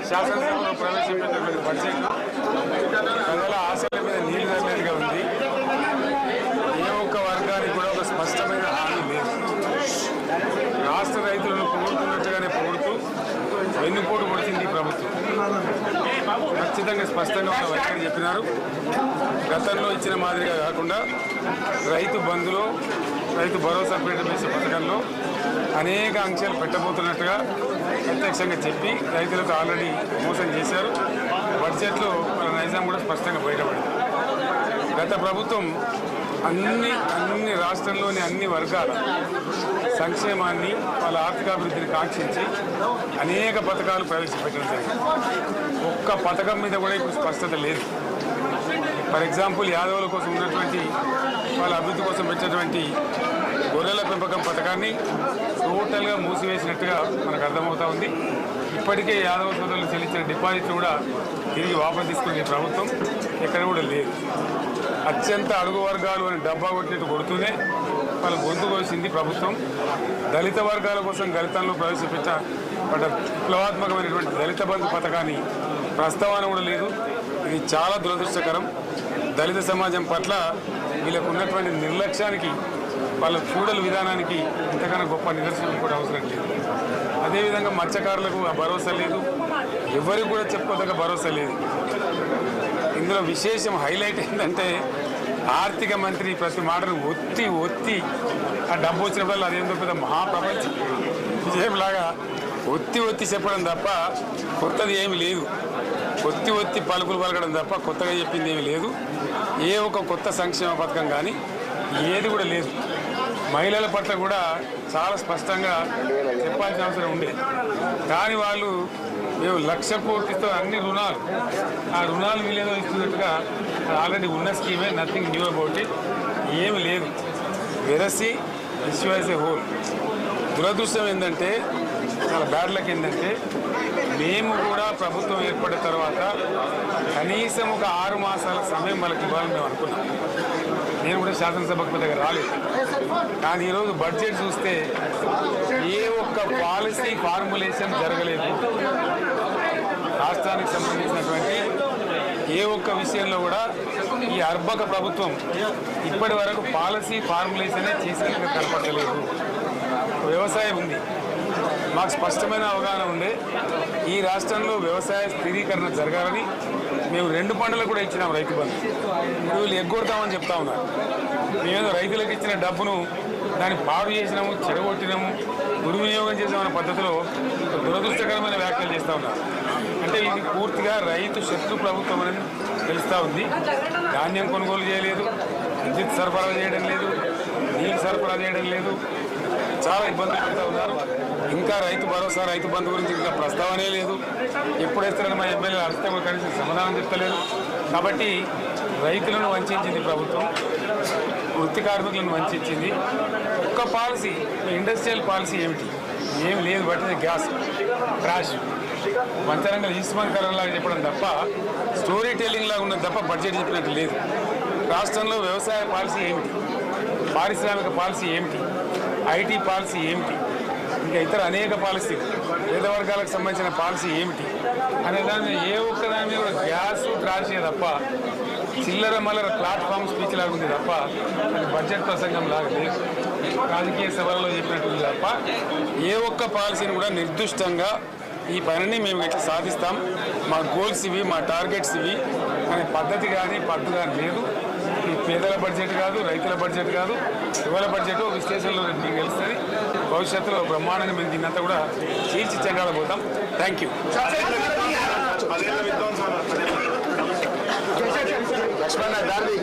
శాసనసభలో ప్రవేశపెట్టినటువంటి బడ్జెట్ ప్రజల ఆశల మీద నీళ్లు తల్లేదిగా ఉంది. ఏ ఒక్క వర్గానికి కూడా ఒక స్పష్టమైన హామీ లేదు. రాష్ట్ర రైతులను పొగుడుతున్నట్టుగానే పొగుడుతూ వెన్నుపోటు కొడుతుంది ప్రభుత్వం. ఖచ్చితంగా స్పష్టంగా ఉన్న వైఖరి చెప్పినారు. గతంలో ఇచ్చిన మాదిరిగా కాకుండా రైతు బంధులో, రైతు భరోసా వేసే పథకంలో అనేక ఆంక్షలు పెట్టబోతున్నట్టుగా ప్రత్యక్షంగా చెప్పి రైతులకు ఆల్రెడీ మోసం చేశారు. బడ్జెట్లో వాళ్ళ నైజాం కూడా స్పష్టంగా బయటపడింది. గత ప్రభుత్వం అన్ని రాష్ట్రంలోని అన్ని వర్గాల సంక్షేమాన్ని, వాళ్ళ ఆర్థికాభివృద్ధిని కాంక్షించి అనేక పథకాలు ప్రవేశపెట్టడం జరిగింది. ఒక్క పథకం మీద కూడా ఇప్పుడు స్పష్టత లేదు. ఫర్ ఎగ్జాంపుల్, యాదవుల కోసం ఉన్నటువంటి వాళ్ళ అభివృద్ధి కోసం పెట్టినటువంటి గొర్రెల పెంపకం పథకాన్ని టోటల్గా మూసివేసినట్టుగా మనకు అర్థమవుతా ఉంది. ఇప్పటికే యాదవ సోదరులు చెల్లించిన డిపాజిట్లు కూడా తిరిగి వాపసు తీసుకునే ప్రభుత్వం ఎక్కడ కూడా లేదు. అత్యంత అడుగు వర్గాలు అని డబ్బా కొట్టినట్టు కొడుతూనే వాళ్ళ గొంతు కోసింది ప్రభుత్వం. దళిత వర్గాల కోసం గళితంలో ప్రవేశపెట్టిన విప్లవాత్మకమైనటువంటి దళిత బంధు పథకాన్ని ప్రస్తావన కూడా లేదు. ఇది చాలా దురదృష్టకరం. దళిత సమాజం పట్ల వీళ్ళకు ఉన్నటువంటి నిర్లక్ష్యానికి, వాళ్ళ చూడల విధానానికి ఇంతకన్నా గొప్ప నిదర్శనం కూడా అవసరం లేదు. అదేవిధంగా మత్స్యకారులకు ఆ భరోసా లేదు. ఎవరికి కూడా చెప్పుకోదగ్గ భరోసా లేదు. ఇందులో విశేషం హైలైట్ ఏంటంటే, ఆర్థిక మంత్రి ప్రతి మాటను ఒత్తి ఆ డబ్బు వచ్చినప్పుడు అదేందో పెద్ద మహాప్రపంచ విజయంలాగా ఒత్తి చెప్పడం తప్ప కొత్తది ఏమి లేదు. ఒత్తి పలుకులు పలకడం తప్ప కొత్తగా చెప్పింది ఏమి లేదు. ఏ ఒక కొత్త సంక్షేమ పథకం కానీ ఏది కూడా లేదు. మహిళల పట్ల కూడా చాలా స్పష్టంగా చెప్పాల్సిన అవసరం ఉండేది. కానీ వాళ్ళు మేము 1,00,000 కోట్లతో అన్ని రుణాలు, ఆ రుణాలు వీలేదో ఇస్తున్నట్టుగా ఆల్రెడీ ఉన్న స్కీమే, నథింగ్ న్యూ అబౌట్ ఇట్, ఏమి లేదు. వెరసి ఇష్యూ యాజ్ ఏ హోల్. దురదృష్టం ఏంటంటే, చాలా బ్యాడ్ లక్ ఏంటంటే, మేము కూడా ప్రభుత్వం ఏర్పడిన తర్వాత కనీసం ఒక 6 మాసాల సమయం వాళ్ళకి ఇవ్వాలని మేము అనుకున్నాం. నేను కూడా శాసనసభకు పెద్దగా రాలేదు. కానీ ఈరోజు బడ్జెట్ చూస్తే ఏ ఒక్క పాలసీ ఫార్ములేషన్ జరగలేదు. రాష్ట్రానికి సంబంధించినటువంటి ఏ ఒక్క విషయంలో కూడా ఈ అర్బక ప్రభుత్వం ఇప్పటి వరకు పాలసీ ఫార్ములేషనే చేసినట్టుగా కనపడలేదు. వ్యవసాయం ఉంది, మాకు స్పష్టమైన అవగాహన ఉండే ఈ రాష్ట్రంలో వ్యవసాయ స్థిరీకరణ జరగాలని మేము 2 పంటలకు కూడా ఇచ్చినాం రైతు బంధు. ఇప్పుడు వీళ్ళు ఎగ్గొడతామని చెప్తా ఉన్నారు. మేమేదో రైతులకు ఇచ్చిన డబ్బును దాన్ని పాడు చేసినాము, చెడగొట్టినాము, దుర్వినియోగం చేసామన్న పద్ధతిలో దురదృష్టకరమైన వ్యాఖ్యలు చేస్తూ ఉన్నారు. అంటే ఇది పూర్తిగా రైతు శత్రు ప్రభుత్వం అనేది తెలుస్తూ ఉంది. ధాన్యం కొనుగోలు చేయలేదు, విద్యుత్ సరఫరా చేయడం లేదు, నీళ్ళు సరఫరా చేయడం లేదు, చాలా ఇబ్బందులు పడుతూ ఉన్నారు. ఇంకా రైతు భరోసా, రైతు బంధు గురించి ఇంకా ప్రస్తావనే లేదు. ఎప్పుడు వేస్తారని మా ఎమ్మెల్యే అర్థం కూడా కనీసం సమాధానం చెప్తలేదు. కాబట్టి రైతులను వంచింది ప్రభుత్వం, వృత్తి కార్మికులను వంచింది. ఒక్క పాలసీ, ఇండస్ట్రియల్ పాలసీ ఏమిటి? ఏమి లేదు. బట్టి గ్యాస్ క్రాష్ మంచరంగా ఈస్మన్కరంలాగా చెప్పడం తప్ప, స్టోరీ టెల్లింగ్ లాగా ఉన్నది తప్ప బడ్జెట్ చెప్పినట్టు లేదు. రాష్ట్రంలో వ్యవసాయ పాలసీ ఏమిటి? పారిశ్రామిక పాలసీ ఏమిటి? ఐటీ పాలసీ ఏమిటి? ఇంకా ఇతర అనేక పాలసీలు, పేద వర్గాలకు సంబంధించిన పాలసీ ఏమిటి అనే దాని మీద ఏ ఒక్క దాని మీద కూడా గ్యాస్ ట్రాషే తప్ప, చిల్లర మల్లర ప్లాట్ఫామ్ స్పీచ్ లాగా ఉంది తప్ప, అది బడ్జెట్ ప్రసంగం లాగా లేదు. రాజకీయ సభలలో చెప్పినట్టుంది తప్ప ఏ ఒక్క పాలసీని కూడా నిర్దిష్టంగా ఈ పనిని మేము ఎట్లా సాధిస్తాం, మా గోల్స్ ఇవి, మా టార్గెట్స్ ఇవి అనే పద్ధతి కానీ పద్ధతి కానీ లేదు. ఈ పేదల బడ్జెట్ కాదు, రైతుల బడ్జెట్ కాదు, యువల బడ్జెట్ విశ్లేషణలో మీకు తెలుస్తుంది. భవిష్యత్తులో బ్రహ్మాండంగా మేము దీన్నంతా కూడా చీల్చి చెండాలబోతాం. Thank you. లక్ష్మణ గాంధీ